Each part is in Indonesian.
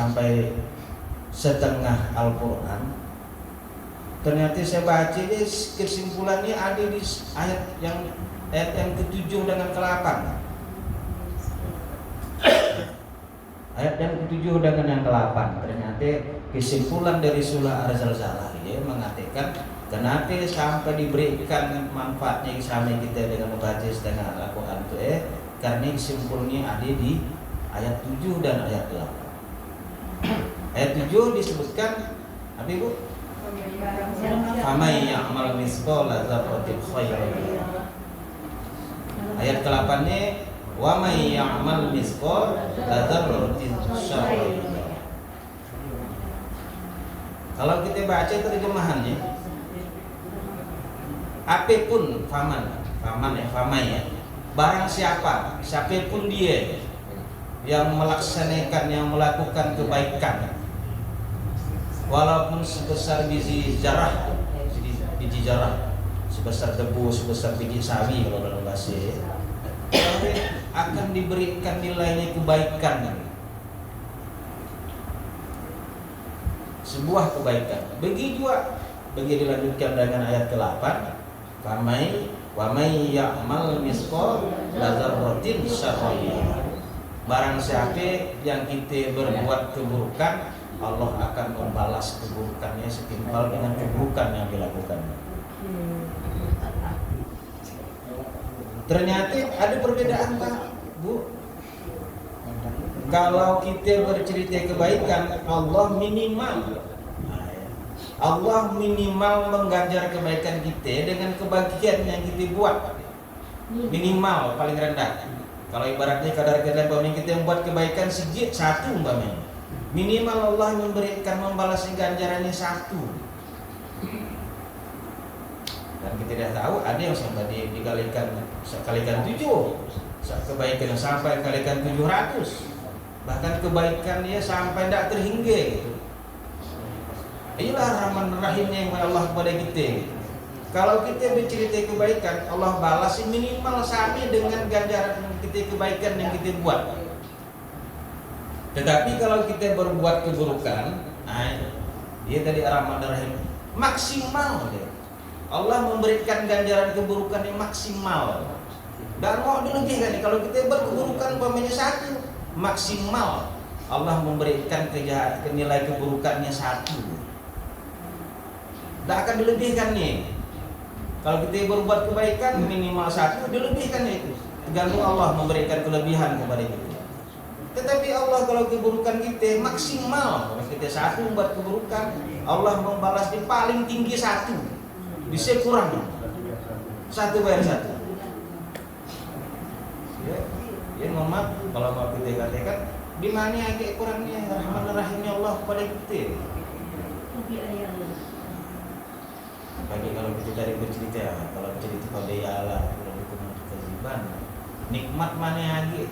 sampai setengah Al-Quran. Ternyata saya baca ini kesimpulannya ada di ayat yang ke-7 dengan ke-8. Ayat yang ke-7 dengan yang ke-8. Ternyata kesimpulan dari surah Ar-Zalzalah ya mengatakan kenapa sampai diberikan manfaatnya sama kita dengan membaca setengah Al-Quran itu karena kesimpulannya ada di ayat 7 dan ayat 8. Ayat 7 disebutkan apa Ibu? Famay ya'mal misqala dzarratin khairan yarah. Ayat ke-8-nya wa may ya'mal misqala dzarratin syarran yarah. Kalau kita baca terjemahannya apapun famay ya. Barang siapapun dia yang melaksanakan, yang melakukan kebaikan walaupun sebesar biji jarah, sebesar debu, sebesar biji sawi kalau dalam bahasa akan diberikan nilainya kebaikan, sebuah kebaikan. Begitu dilanjutkan dengan ayat ke-8, wa may ya'mal misqala dzarratin syarran yarah. Barang siapa yang kita berbuat keburukan, Allah akan membalas keburukannya setimpal dengan keburukan yang dilakukannya. Ternyata ada perbedaan Pak, Bu. Kalau kita bercerita kebaikan, Allah minimal mengganjar kebaikan kita dengan kebahagiaan yang kita buat. Minimal paling rendah. Kalau ibaratnya kadar-kadar kita yang buat kebaikan sedikit satu umpamanya, minimal Allah membalas ganjarannya 1. Dan kita tidak tahu ada yang sampai dikalikan 7, kebaikan sampai kalikan 700, bahkan kebaikannya sampai tidak terhingga gitu. Inilah rahman rahimnya yang Allah kepada kita. Kalau kita bercerita kebaikan, Allah balas minimal sama dengan ganjaran kita kebaikan yang kita buat. Tetapi kalau kita berbuat keburukan, dia tadi rahman rahim maksimal dia. Allah memberikan ganjaran keburukan yang maksimal. Dan mau dilebihkan nih, kalau kita berkeburukan umpamanya 1, maksimal Allah memberikan nilai keburukannya 1. Tidak akan dilebihkan nih. Kalau kita berbuat kebaikan minimal 1, dilebihkan itu. Tergantung Allah memberikan kelebihan kepada kita. Tetapi Allah kalau keburukan kita maksimal, kalau kita 1 buat keburukan, Allah membalas di paling tinggi 1. Bisa kurang 1 bayar 1. Ya mohon maaf kalau mau kita katakan di mana agak kurangnya rahman rahimnya Allah kepada kita. Bagi kalau kita dari bercerita, kalau bercerita pada Allah, kalau keziban, nikmat mana lagi?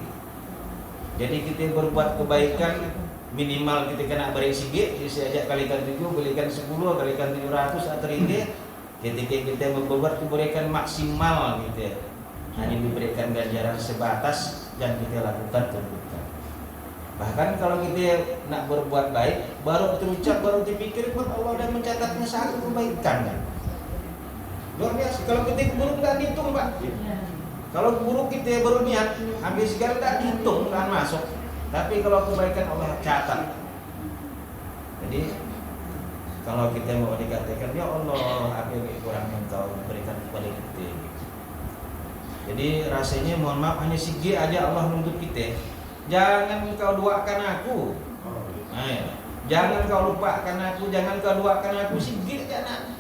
Jadi kita berbuat kebaikan minimal kita kena beri sikit, bisa ajak kalikan 7, belikan 10, kalikan 700 atau ringgit. Ketika kita berbuat kebaikan maksimal gitu, hanya diberikan ganjaran sebatas yang kita lakukan keburukan. Bahkan kalau kita nak berbuat baik, baru terucap, baru dipikir, Allah dah mencatatnya 1 kebaikan. Luar biasa. Kalau kita buruk tak dihitung Pak. Kalau buruk kita baru niat, habis segala tak dihitung, tak masuk. Tapi kalau kebaikan Allah catat. Jadi kalau kita mau dikatakan ya Allah, apa yang kurang Engkau berikan kepada kita. Jadi rasanya mohon maaf hanya segi aja Allah nuntut kita. Jangan Engkau duakan aku. Jangan Kau lupakan aku, jangan Kau duakan aku, segi jangan.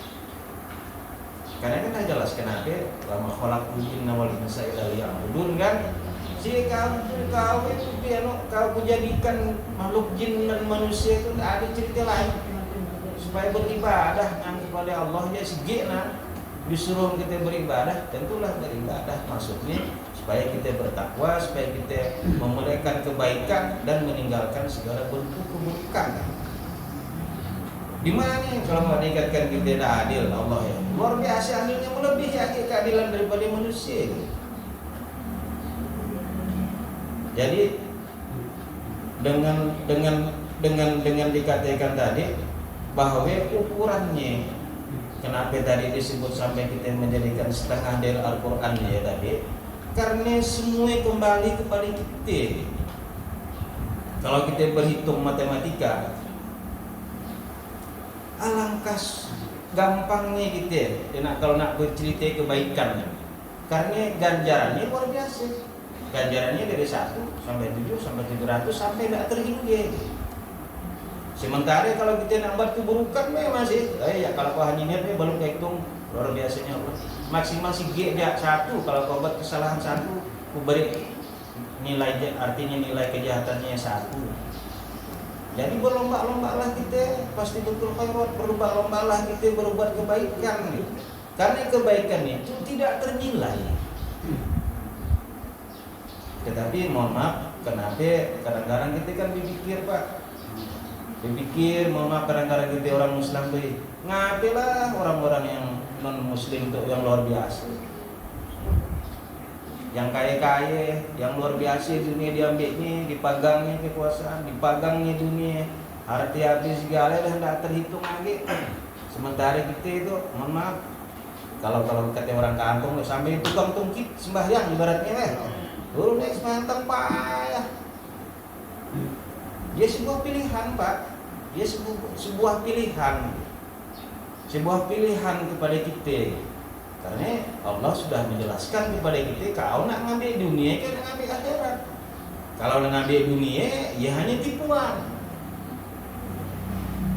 Karena kan dah jelas kenapa lama khalaqul jinna wal insa illa liya'budun kan. Si kau itu kau jadikan makhluk jin dan manusia itu ada cerita lain supaya beribadah kepada Allah ya segena disuruh kita beribadah, tentulah beribadah maksudnya supaya kita bertakwa, supaya kita memelihara kebaikan dan meninggalkan segala bentuk keburukan. Di mana kalau mau dikatakan kita tidak adil Allah ya luar biasa adilnya, melebihi keadilan daripada manusia. Jadi dengan dengan dikatakan tadi bahwa ukurannya, kenapa tadi disebut sampai kita menjadikan setengah dari Al-Quran ya tadi, karena semua kembali kepada kita. Kalau kita berhitung matematika, alangkah gampangnya kita kalau nak bercerita kebaikan, karena ganjarannya luar biasa. Ganjarannya dari 1 sampai 7 sampai 700 sampai tidak terhingga. Sementara kalau kita nak buat keburukan masih, ya kalau kau hanya niatnya belum kehitung luar biasanya Allah. Maksimal si G dia 1, kalau kau buat kesalahan 1, ku beri nilai, artinya nilai kejahatannya 1. Jadi berlomba-lombalah kita, pasti betul khairat, berlomba-lombalah kita berbuat kebaikan. Karena kebaikan itu tidak ternilai. Tetapi mohon maaf, kenapa kadang-kadang kita kan dipikir Pak, dipikir mohon maaf kadang-kadang kita orang Muslim tuh ngapalah orang-orang yang non Muslim tuh yang luar biasa, yang kaya-kaya, yang luar biasa dunia diambilnya, dipagangnya kekuasaan, dipagangnya dunia, harta habis segala dah tidak terhitung lagi. Sementara kita itu mohon maaf, kalau kata orang kampung sampai tukang tungkit sembahyang ibaratnya turun naik semantang payah. Dia sebuah pilihan Pak, dia sebuah pilihan, sebuah pilihan kepada kita. Karena Allah sudah menjelaskan kepada kita, kau nak ngambil dunia, kau nak ngambil akhirat. Kalau nak ngambil dunia, ia hanya tipuan,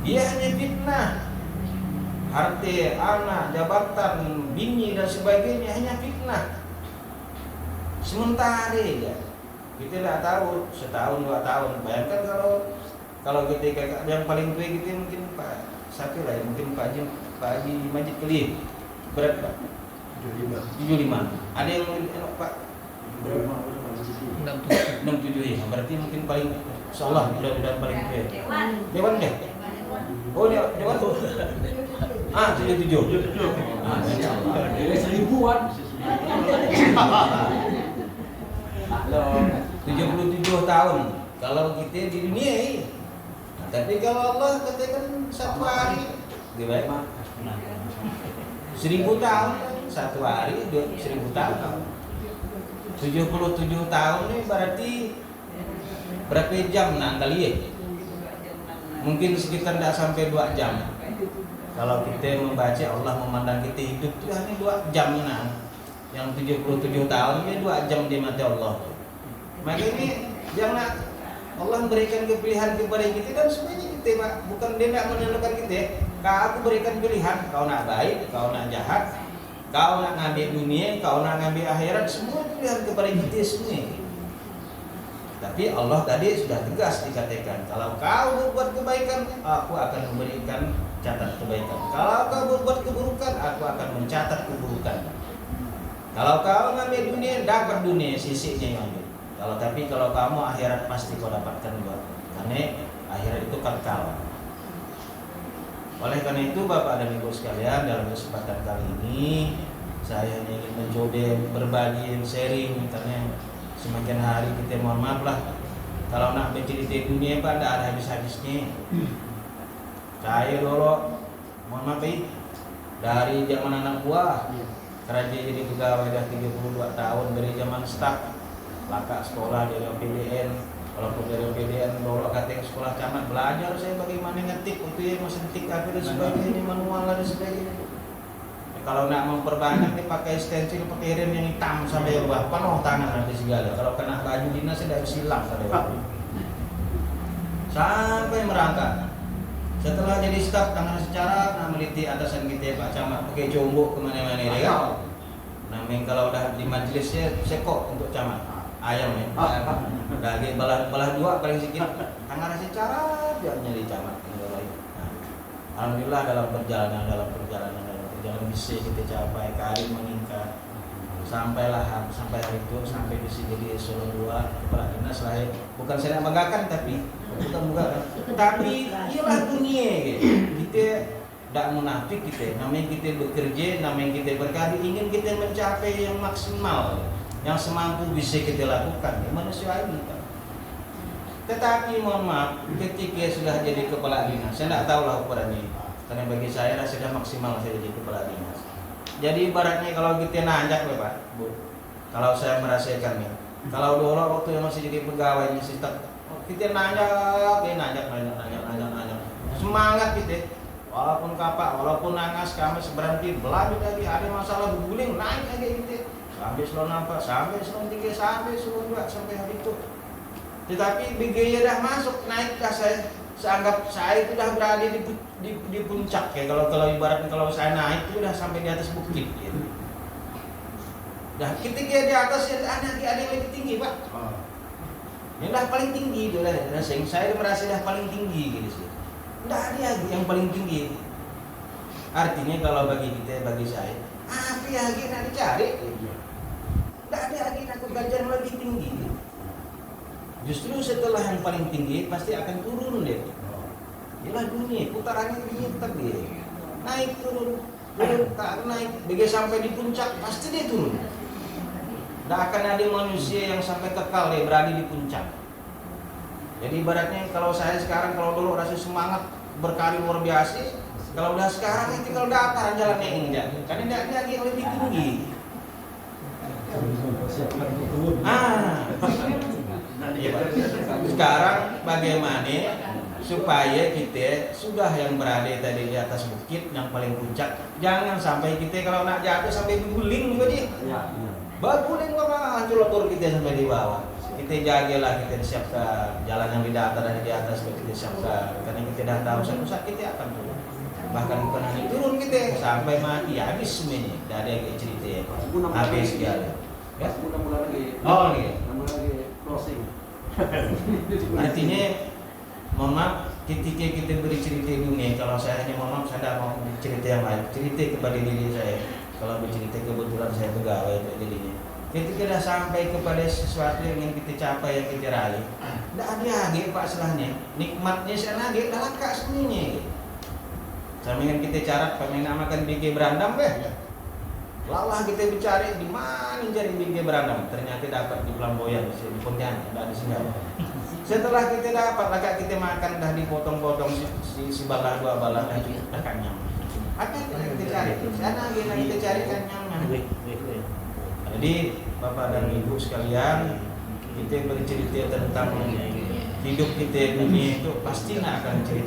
ia hanya fitnah. Harta, anak, jabatan, bini dan sebagainya hanya fitnah. Sementara ya, kita tidak tahu setahun 2 tahun. Bayangkan kalau kita yang paling tua kita mungkin Pak siapa lah, mungkin Pak Haji Majid Kelih, berat Pak 75. Ada yang enak Pak 67 ya. Berarti mungkin paling insyaallah mudah-mudahan paling tua. Dewan deh. Oh Dewan. 77. Ah insyaallah. Dia 1000-an. 77 tahun kalau kita di dunia ini. Nah, tapi kalau Allah katakan 1 hari gimana? 1000 tahun 1 hari 1000 tahun. 77 tahun ini berarti berapa jam nak kali ya? Mungkin sekitar tidak sampai 2 jam. Kalau kita membaca Allah memandang kita hidup itu hanya 2 jam nah. Yang 77 tahun ini 2 jam di mata Allah. Maka ini jangan Allah memberikan kepilihan kepada kita dan semuanya kita Pak. Bukan dia nak menentukan kita. Kalau aku berikan pilihan, kau nak baik, kau nak jahat, kau nak ngambil dunia, kau nak ngambil akhirat, semua pilihan kepada kita semua. Tapi Allah tadi sudah tegas dikatakan, kalau kau berbuat kebaikan, aku akan memberikan catat kebaikan. Kalau kau berbuat keburukan, aku akan mencatat keburukan. Kalau kau ngambil dunia, dapat dunia sisinya yang ambil. Kalau kamu akhirat pasti kau dapatkan juga. Karena akhirat itu kekal. Oleh karena itu Bapak dan Ibu sekalian, dalam kesempatan kali ini saya hanya ingin mencoba berbagi, sharing, karena semakin hari kita mohon maaf lah kalau nak bercerita dunia Pak tidak ada habis-habisnya. Saya dulu mohon maaf dari zaman anak buah kerja jadi pegawai dah 32 tahun, dari zaman staf lakak sekolah dari OPDN, walaupun dari OPDN bawa kateng sekolah camat, belajar saya bagaimana ngetik untuk masih ngetik apa dan sebagainya, manual dan sebagainya. Kalau nak memperbanyak dia pakai stensil, pakai rem yang hitam sampai bawah, penuh tangan nanti segala. Kalau kena baju dinas tidak silang sampai merangkak. Setelah jadi staf tangan secara nak meliti atasan kita Pak Camat pakai combok kemana-mana ya kan. Nah, kalau udah di majelisnya sekok untuk camat ayam ya. Daging belah 2 paling sedikit. Tangan secara dia nyari camat. Nah, alhamdulillah dalam perjalanan bisa kita capai karir meningkat. Sampailah sampai hari itu sampai di sini di Solo 2 kepala dinas lah ya. Bukan saya banggakan tapi ialah dunia gitu. Kita tidak munafik kita, namanya kita bekerja, namanya kita berkarya, ingin kita mencapai yang maksimal, yang semampu bisa kita lakukan. Manusia ini Pak. Tetapi mohon maaf, ketika sudah jadi kepala dinas, saya tidak tahu lah ukurannya. Karena bagi saya sudah maksimal saya jadi kepala dinas. Jadi ibaratnya kalau kita nanjak ya Pak, Bu. Kalau saya merasakannya, kalau dulu waktu yang masih jadi pegawai di sistem, kita nanjak. Semangat kita. Walaupun kapak, walaupun nangas, kami berhenti berlanjut lagi, ada masalah guling, naik lagi gitu. Sampai selon nampak, sampai selon 3, sampai selon 2, sampai hari itu. Tetapi BG dah masuk, naik dah saya anggap saya itu dah berada di puncak ya. Kalau ibaratnya kalau saya naik itu udah sampai di atas bukit gitu. Dah ketika di atas ya ada yang lebih tinggi Pak. Yang dah paling tinggi itu dah. Saya merasa dah paling tinggi gitu sih. Tidak ada lagi yang paling tinggi. Artinya kalau bagi kita, bagi saya, apa lagi nak dicari? Tidak ada lagi nak ganjar yang lebih tinggi. Justru setelah yang paling tinggi pasti akan turun deh. Inilah dunia, putarannya dunia tetap dia. Naik turun, tak naik. Begitu sampai di puncak pasti dia turun. Tidak akan ada manusia yang sampai kekal dia berada di puncak. Jadi ibaratnya kalau saya sekarang kalau dulu rasa semangat berkarir luar biasa, kalau udah sekarang itu kalau datar jalannya enggak, karena tidak ada lagi yang lebih tinggi. Sekarang bagaimana supaya kita sudah yang berada tadi di atas bukit yang paling puncak, jangan sampai kita kalau nak jatuh sampai berguling juga dia. Berguling apa hancur kita sampai di bawah. Kita jagalah, kita siapkan jalan yang di datar dan di atas kita siapkan, karena kita dah tahu suatu saat kita akan turun. Bahkan bukan hanya turun kita sampai mati habis semuanya. Dah ada yang cerita ya. Habis segala. Ya, Mula-mula lagi. Oh iya. Mula lagi closing. Artinya, mohon maaf, ketika kita beri cerita dunia, kalau saya hanya mohon maaf, saya tidak mau cerita yang lain. Cerita kepada diri saya. Kalau bercerita kebetulan saya pegawai itu jadinya. Ketika sudah sampai kepada sesuatu yang ingin kita capai, yang kita raih, tidak ada lagi Pak selahnya. Nikmatnya saya lagi, dah laka semuanya. Sama yang kita carat, pengen namakan BG berandam ya. Lalah kita bicara di mana cari BG berandam, ternyata dapat di Flamboyan, di Pontianak, tidak di Singapura. Setelah kita dapat, laka kita makan dah dipotong-potong si balah dua balah dah kenyang. Apa yang kita cari? Sana lagi kita cari kenyang. Jadi Bapak dan Ibu sekalian, kita bercerita tentang hidup kita dunia itu pasti nggak akan cerita